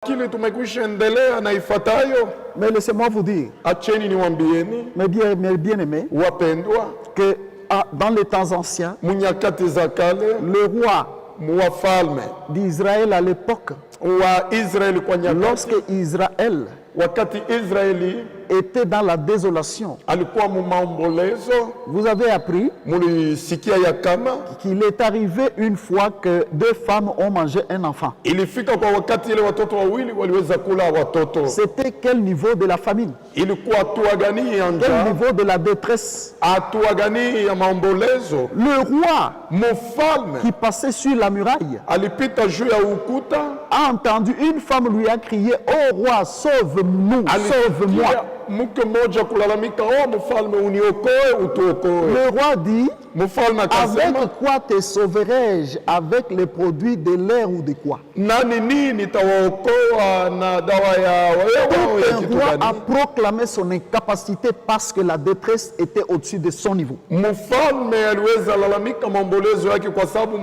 Kile tumekwisha endelea na ifuatayo. Mais laissez-moi vous dire, Acheni niwaambieni mes bien-aimés, wapendwa, que dans les temps anciens, munyakati za kale le roi wafalme d'Israël à l'époque, wa Israeli kwa nyakati, lorsque Israël wakati Israeli était dans la désolation, alikuwa mumaombolezo, vous avez appris mulisikia ya kama qu'il est arrivé une fois que deux femmes ont mangé un enfant. ilifika kwa wakati ile watoto wawili waliweza kula watoto. C'était quel niveau de la famine? Ilikuwa hatua gani ya Quel njaa? niveau de la détresse? Hatua gani ya maombolezo? Le roi Mfalme qui passait sur la muraille alipita juu ya ukuta, a entendu une femme lui a crié: oh roi, sauve-nous, sauve-moi. alisikia mke mmoja kulalamika, oh mfalme, uniokoe, utuokoe. Le roi dit: Mfalme avec akasema, quoi te sauverai-je? Avec les produits de l'air ou de quoi? nani nini tawaokoa na dawa ya wewe ya Un kitu roi a gani? proclamé son incapacité parce que la détresse était au-dessus de son niveau. Mfalme aliweza lalamika maombolezo yake kwa sababu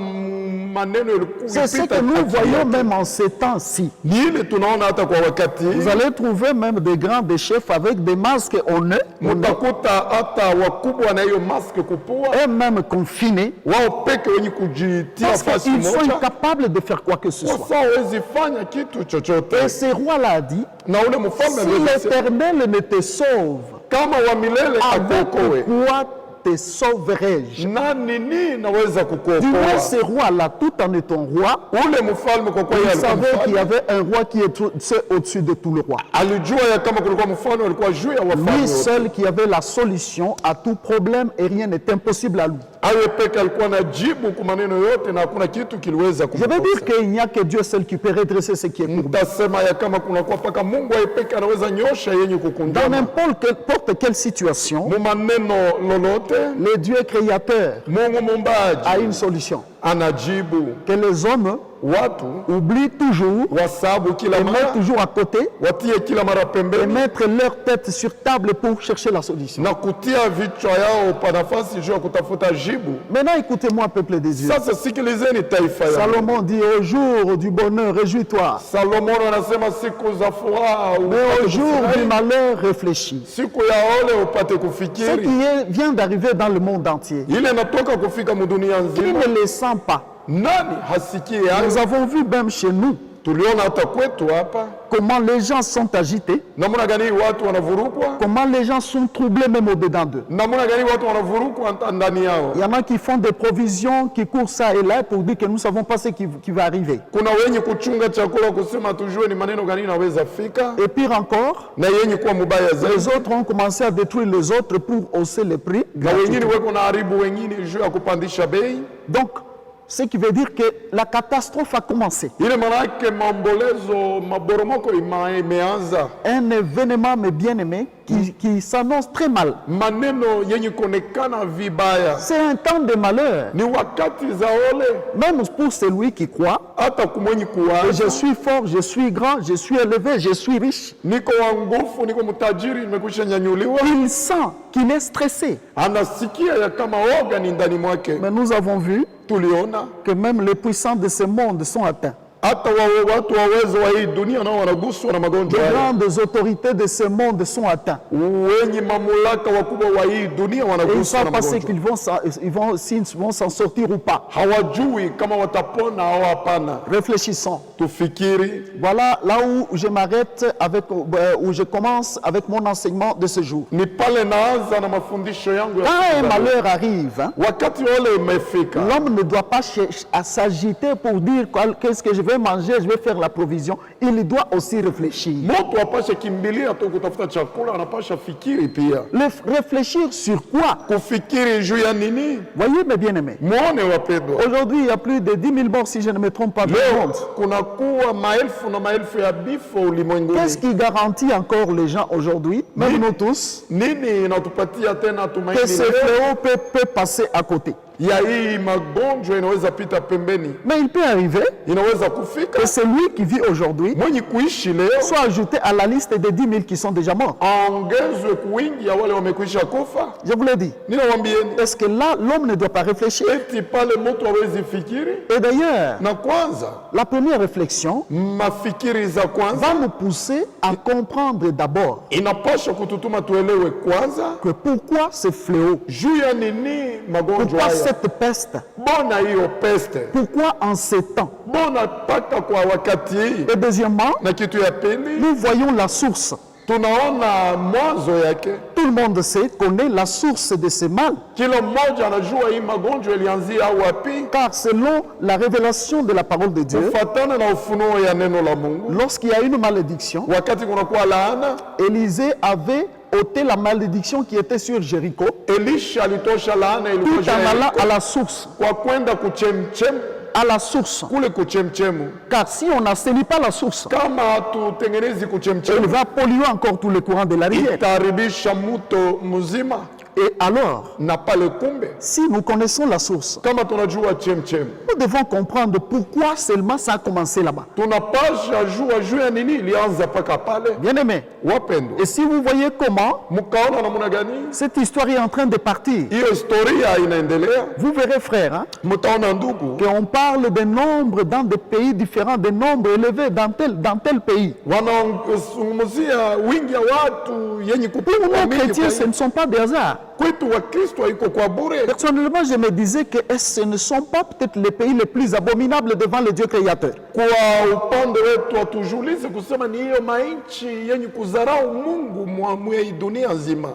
maneno yalikuwa C'est ce que nous voyons même en ces temps-ci. ni ile tunaona hata kwa wakati Vous allez trouver même des grands, des chefs avec des masques au nez, mtakuta hata wakubwa na hiyo maske kupua et même confinés, wao peke wenye kujitia parce fasi qu'ils sont moja, incapables de faire quoi que ce kwa soit. sababu hawezi fanya kitu chochote. Et ce roi-là a dit: Na ule mfalme si aliweza kusema, l'Éternel ne te sauve, kama wa milele avec akuokoe, quoi te sauverai-je? nani nini naweza Du moins, kukuokoa? ce roi-là, tout en étant roi, Ule mfalme kwa kweli il alikuwa savait qu'il y mfalme, avait un roi qui est au-dessus de tout le roi. alijua ya kama kulikuwa mfalme alikuwa juu ya wafalme Lui wote. seul qui avait la solution à tout problème et rien n'est impossible à lui. Awe peke alikuwa na jibu kwa maneno yote na hakuna kitu kiliweza Je veux dire kumkosa. qu'il n'y a que Dieu seul qui peut redresser ce qui est courbé. Mtasema ya kama kunakuwa paka Mungu aye peke anaweza nyosha yenye Dans kukunjama n'importe quelle situation, mu maneno lolote. le Dieu créateur Mungu a muumbaji une solution. anajibu. Que les hommes Watu oublient toujours wasabu kila et mettent mara, toujours à côté watie kila mara et pembeni mettre leur tête sur table pour chercher la solution. na kutia vichwa yao pa nafasi juu ya kutafuta jibu. Maintenant, écoutez-moi, peuple des dieux. Sasa sikilizeni taifa ya Salomon dit: au jour du bonheur, réjouis-toi. Salomon anasema siku za furaha Mais au upate jour kufurahi, du malheur, réfléchis. siku ya ole upate Ce kufikiri. qui vient d'arriver dans le monde entier, Ile natoka kufika mudunia qui nzima, ne le sent pas. nani hasikie hayo? Nous avons vu même chez nous Tuliona hata kwetu hapa comment les gens sont agités, namuna gani watu wanavurukwa, comment les gens sont troublés même au-dedans d'eux. namuna gani watu wanavurukwa hata ndani yao. Il y en a qui font des provisions, qui courent ça et là pour dire que nous ne savons pas ce qui va arriver. Kuna wenye kuchunga chakula kusema tujue ni maneno gani inaweza fika, Et pire encore, na yenye kuwa mubaya zaidi, les autres ont commencé à détruire les autres pour hausser les prix. na wengine weko na haribu wengine juu ya kupandisha bei. Donc, ce qui veut dire que la catastrophe a commencé. Ile maana yake maombolezo, maboromoko imeanza, Un événement, mes bien-aimés, qui s'annonce très mal. maneno yenye kuonekana vibaya. C'est un temps de malheur, Ni wakati za ole, même pour celui qui croit. hata kumwenye Que kuwaza je suis fort, je suis grand, je suis élevé, je suis riche. niko wa nguvu, niko mtajiri, nimekwisha nyanyuliwa, Il sent qu'il est stressé. anasikia ya kama oga ni ndani mwake. Mais nous avons vu Tuliona que même les puissants de ce monde sont atteints. hata watu wa uwezo wa hii dunia nao wanaguswa na Les magonjwa haya. grandes autorités de ce monde sont atteints. Wenye mamlaka wakubwa wa hii dunia Et ils ne wanaguswa savent na pas ce magonjwa, s'ils vont s'en sortir ou pas. hawajui kama watapona au hapana. Réfléchissons. Tufikiri, Voilà là où je m'arrête où je commence avec mon enseignement de ce jour. ni pale naanza na mafundisho yangu ya Quand un siku za leo. malheur arrive, hein, Wakati ole imefika, l'homme ne doit pas chercher à s'agiter pour dire qu'est-ce que je vais manger, je vais faire la provision. Il doit aussi réfléchir. mtu apashe kimbilia tu kutafuta chakula, anapasha fikiri pia. Réfléchir sur quoi? Kufikiri juu ya nini? Voyez mes bien-aimés. Muone wapendwa, Aujourd'hui, il y a plus de 10 000 morts, si je ne me trompe pas, dans le leo monde. kunakuwa maelfu na maelfu ya vifo ulimwenguni. Qu'est-ce qui garantit encore les gens aujourd'hui, même nous tous, Nini inatupatia tena que tumaini ce leo fléau peut passer à côté? ya hii magonjwa inaweza pita pembeni, Mais il peut arriver inaweza kufika que celui qui vit aujourd'hui mwenye kuishi leo soit ajouté à la liste des 10 000 qui sont déjà morts. aongezwe kuwingi ya wale wamekwisha kufa. Je vous l'ai dit. Ninawambieni Est-ce que là, l'homme ne doit pas réfléchir? eti pale mtu hawezi fikiri, Et d'ailleurs, na kwanza la première réflexion mafikiri za kwanza va nous pousser à comprendre d'abord inapasha kututuma tuelewe kwanza que pourquoi ce fléau, juu ya nini magonjwa pourquoi haya, cette peste, bona hiyo peste, pourquoi en ces temps. bona paka kwa wakati hii. Et deuxièmement, Na kitu ya pili nous voyons la source. tunaona mwanzo yake. Tout le monde sait, connaît la source de ce mal. Kila mmoja anajua hii magonjwa ilianzia wapi, Car selon la révélation de la parole de Dieu, kufatana na ufunuo ya neno la Mungu. lorsqu'il y a une malédiction, Wakati kunakuwa laana, Élisée avait ôté la malédiction qui était sur Jéricho Elisha alitosha laana ilikuwa tout en allant Yeriko à la source. kwa kwenda kuchemchemu À la source. kule kuchemchemu. Car si on n'assainit pas la source, Kama hatutengenezi elle kuchemchemu, va polluer encore tous les courants de la rivière. itaharibisha mto mzima. Et alors, Na pale kumbe, si nous connaissons la source, kama tunajua chemchemu, nous devons comprendre pourquoi seulement ça a commencé là-bas. tunapasha jua juu ya nini ilianza paka pale. Bien-aimés, Wapendwa, et si vous voyez comment mkaona namna gani cette histoire est en train de partir, hiyo historia inaendelea, vous verrez, frères, hein, mtaona ndugu, qu'on parle des nombres dans des pays différents, des nombres élevés dans tel pays. wanazungumzia wingi ya watu yenye Pour kupigwa nous, mingi. chrétiens, Kwa ce hiyo, ne sont pas des hasards. kwetu wa Kristo haiko kwa bure. Personnellement, je me disais que ce ne sont pas peut-être les pays les plus abominables devant le Dieu créateur. Kwa upande wetu hatujulize kusema ni hiyo mainchi yenye kudharau Mungu mwa hii dunia nzima,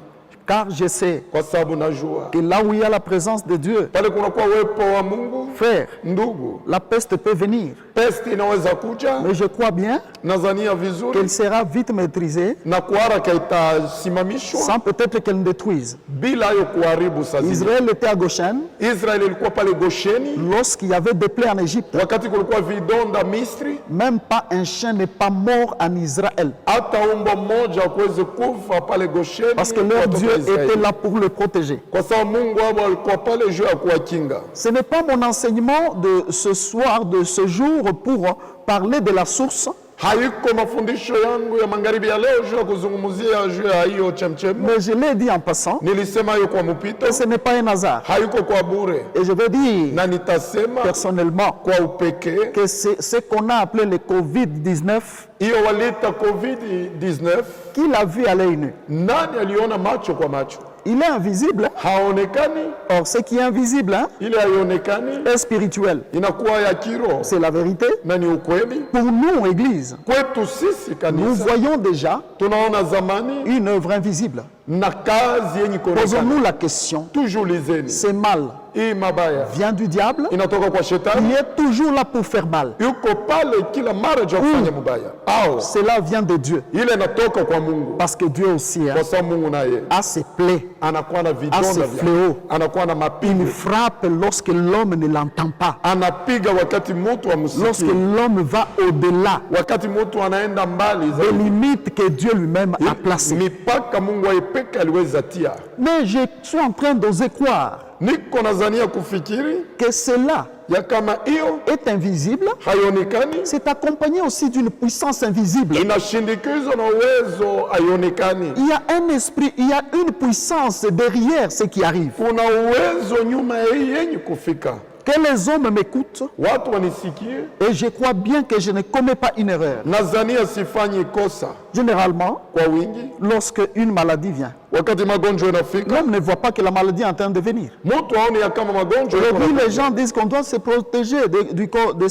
Car je sais kwa sababu najua que là où il y a la présence de Dieu, pale kunakuwa uwepo wa Mungu, frère, ndugu, la peste peut venir. pesti inaweza kuja. Mais je crois bien Nazania vizuri qu'elle sera vite maîtrisée na kwa haraka itasimamishwa sans peut-être qu'elle ne détruise. bila hayo kuharibu. Sasa Israël était à Goshen Israeli ilikuwa pale Gosheni lorsqu'il y avait des plaies en Égypte. wakati kulikuwa vidonda Misri, Même pas un chien n'est pas mort en Israël. hata umbo mmoja hakuwezi kufa pale Gosheni, Parce que leur watoto Dieu wa Israeli. était là pour le protéger. Kwa sababu Mungu wao alikuwa pale juu ya kuwakinga. Ce n'est pas mon enseignement de ce soir, de ce jour, pour parler de la source, Haiko mafundisho yangu ya magharibi ya leo juu ya kuzungumzia juu ya hiyo chemchemu. mais je l'ai dit en passant, Nilisema hiyo kwa mpito, que ce n'est pas un hasard. haiko kwa bure, Et je veux dire na nitasema personnellement kwa upekee que c'est ce qu'on a appelé le Covid-19, hiyo walita COVID-19. qui l'a vu à l'œil nu. Nani aliona macho kwa macho? Il est invisible. Haonekani, Or, ce qui est invisible hein, ile haionekani est spirituel. inakuwa ya kiroho C'est la vérité. na ni ukweli. Pour nous, Église, Kwetu sisi nous kanisa voyons déjà tunaona zamani une œuvre invisible. na kazi yenye kuonekana. Posons-nous la question, Tujulizeni, ce mal hii mabaya vient du diable? inatoka kwa Il shetani, est toujours là pour faire mal. yuko pale kila mara juu ya kufanya mubaya, au Cela vient de Dieu. ile inatoka kwa Mungu, Parce que Dieu aussi hein, kwa sababu Mungu naye a ses plaies, anakuwa na a vidonda ses vyake, fléaux. anakuwa na Il mapigo, frappe lorsque l'homme ne l'entend pas. anapiga wakati mtu Lorsque amsikie, l'homme va au-delà wakati mtu anaenda mbali des zaidi, limites que Dieu lui-même a placées. mipaka Mungu aipeke aliweza tia. Mais je suis en train d'oser croire Niko nazania kufikiri que cela ya kama hiyo est invisible. haionekani, C'est accompagné aussi d'une puissance invisible. inashindikizwa na uwezo haionekani. Il y a un esprit, il y a une puissance derrière ce qui arrive. Kuna uwezo nyuma ya hii yenye kufika. Que les hommes m'écoutent Watu wanisikie, et je crois bien que je ne commets pas une erreur. nazania sifanyi kosa Généralement, kwa wingi. lorsque une maladie vient, Wakati magonjwa yanafika, l'homme ne voit pas que la maladie est en train de venir. mtu aone ya kama magonjwa yako Aujourd'hui, na- les gens disent qu'on doit se protéger de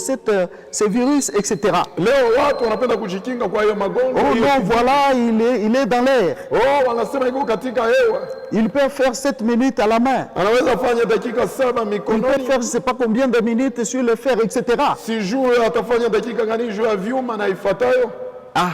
ce virus, etc. Leo watu wanapenda kujikinga kwa hiyo magonjwa. Oh Hiyo- non, voilà, il est dans l'air. Oh, wanasema iko katika hewa. Il peut faire 7 minutes à la main. Anaweza fanya dakika 7 Il peut mikononi. faire je ne sais pas combien de minutes sur le fer, etc. Sijue atafanya dakika gani juu ya vyuma na ifuatayo. Ah,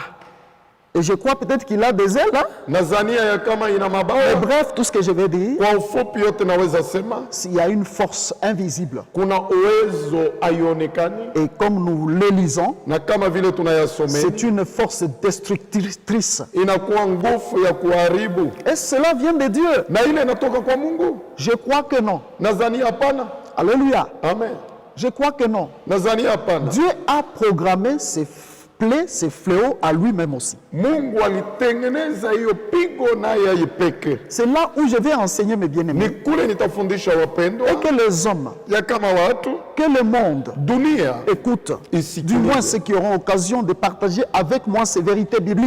Et je crois peut-être qu'il a des ailes. Hein? Nadhania ya kama ina Mais mabawa. bref, tout ce que je vais dire, Kwa ufupi yote naweza sema il y a une force invisible. kuna uwezo haionekani, Et comme nous le lisons, na kama vile tunayasomeni c'est une force destructrice. inakuwa nguvu ya kuharibu, Et cela vient de Dieu. na ile inatoka kwa Mungu. Je crois que non. Nadhania hapana. Alléluia. Amen. Je crois que non. Nadhania hapana. Dieu a programmé ses plaies, ses fléaux à lui-même aussi. Mungu alitengeneza hiyo pigo naye aipeke. C'est là où je vais enseigner mes Ni bien-aimés. kule nitafundisha wapendwa Et que les hommes, ya kama watu que le monde dunia écoute, isikilize. du moins ceux qui auront occasion de partager avec moi ces vérités bibliques.